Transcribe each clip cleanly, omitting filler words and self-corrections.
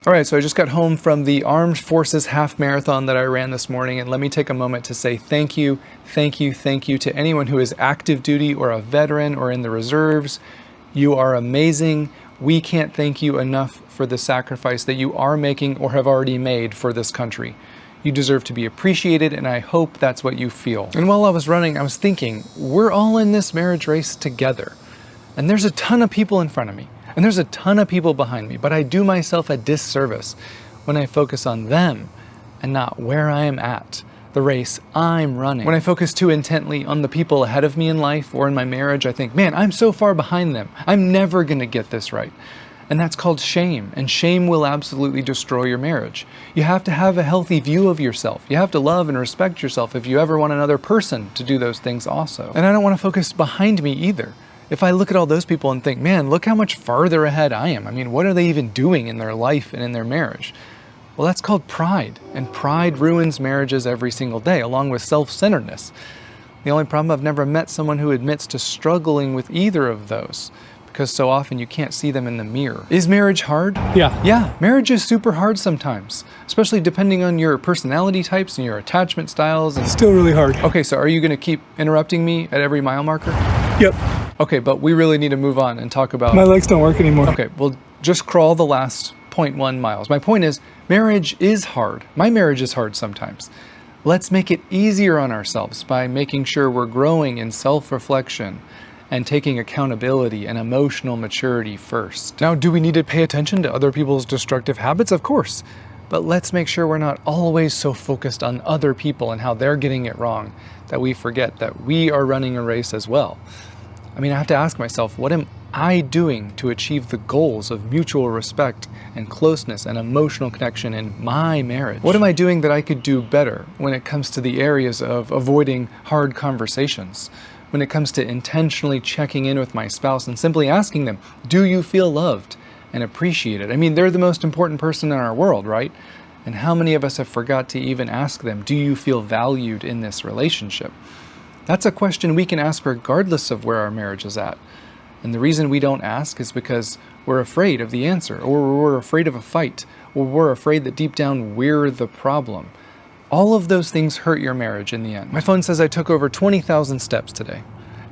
All right, so I just got home from the Armed Forces Half Marathon that I ran this morning, and let me take a moment to say thank you to anyone who is active duty or a veteran or in the reserves. You are amazing. We can't thank you enough for the sacrifice that you are making or have already made for this country. You deserve to be appreciated, and I hope that's what you feel. And while I was running, I was thinking, we're all in this marriage race together. And there's a ton of people in front of me. And there's a ton of people behind me, but I do myself a disservice when I focus on them and not where I am at, the race I'm running. When I focus too intently on the people ahead of me in life or in my marriage, I think, man, I'm so far behind them. I'm never gonna get this right. And that's called shame, and shame will absolutely destroy your marriage. You have to have a healthy view of yourself. You have to love and respect yourself if you ever want another person to do those things also. And I don't wanna focus behind me either. If I look at all those people and think, man, look how much farther ahead I am. I mean, what are they even doing in their life and in their marriage? Well, that's called pride, and pride ruins marriages every single day, along with self-centeredness. The only problem, I've never met someone who admits to struggling with either of those, because so often you can't see them in the mirror. Is marriage hard? Yeah, marriage is super hard sometimes, especially depending on your personality types and your attachment styles. And Still really hard. okay, so are you gonna keep interrupting me at every mile marker? Yep. Okay, but we really need to move on and talk about... My legs don't work anymore. Okay, well, just crawl the last 0.1 miles. My point is, marriage is hard. My marriage is hard sometimes. Let's make it easier on ourselves by making sure we're growing in self-reflection and taking accountability and emotional maturity first. Now, do we need to pay attention to other people's destructive habits? Of course. But let's make sure we're not always so focused on other people and how they're getting it wrong that we forget that we are running a race as well. I mean, I have to ask myself, what am I doing to achieve the goals of mutual respect and closeness and emotional connection in my marriage? What am I doing that I could do better when it comes to the areas of avoiding hard conversations? When it comes to intentionally checking in with my spouse and simply asking them, do you feel loved and appreciated? I mean, they're the most important person in our world, right? And how many of us have forgot to even ask them, do you feel valued in this relationship? That's a question we can ask regardless of where our marriage is at. And the reason we don't ask is because we're afraid of the answer, or we're afraid of a fight, or we're afraid that deep down we're the problem. All of those things hurt your marriage in the end. My phone says I took over 20,000 steps today.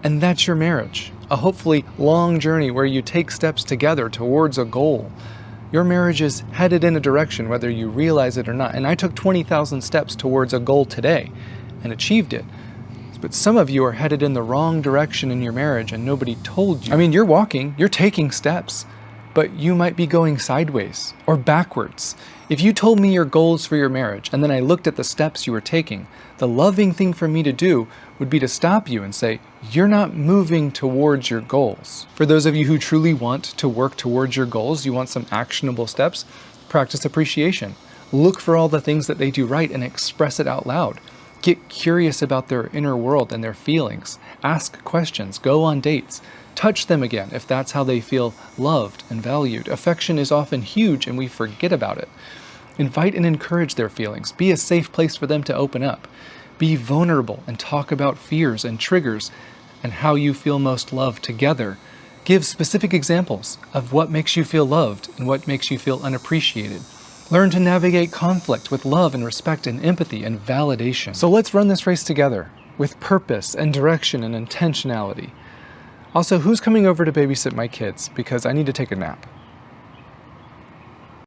And that's your marriage. A hopefully long journey where you take steps together towards a goal. Your marriage is headed in a direction whether you realize it or not. And I took 20,000 steps towards a goal today and achieved it. But some of you are headed in the wrong direction in your marriage and nobody told you. I mean, you're walking, you're taking steps, but you might be going sideways or backwards. If you told me your goals for your marriage and then I looked at the steps you were taking, the loving thing for me to do would be to stop you and say, you're not moving towards your goals. For those of you who truly want to work towards your goals, you want some actionable steps, practice appreciation. Look for all the things that they do right and express it out loud. Get curious about their inner world and their feelings. Ask questions, go on dates. Touch them again if that's how they feel loved and valued. Affection is often huge and we forget about it. Invite and encourage their feelings. Be a safe place for them to open up. Be vulnerable and talk about fears and triggers and how you feel most loved together. Give specific examples of what makes you feel loved and what makes you feel unappreciated. Learn to navigate conflict with love and respect and empathy and validation. So let's run this race together with purpose and direction and intentionality. Also, who's coming over to babysit my kids? Because I need to take a nap.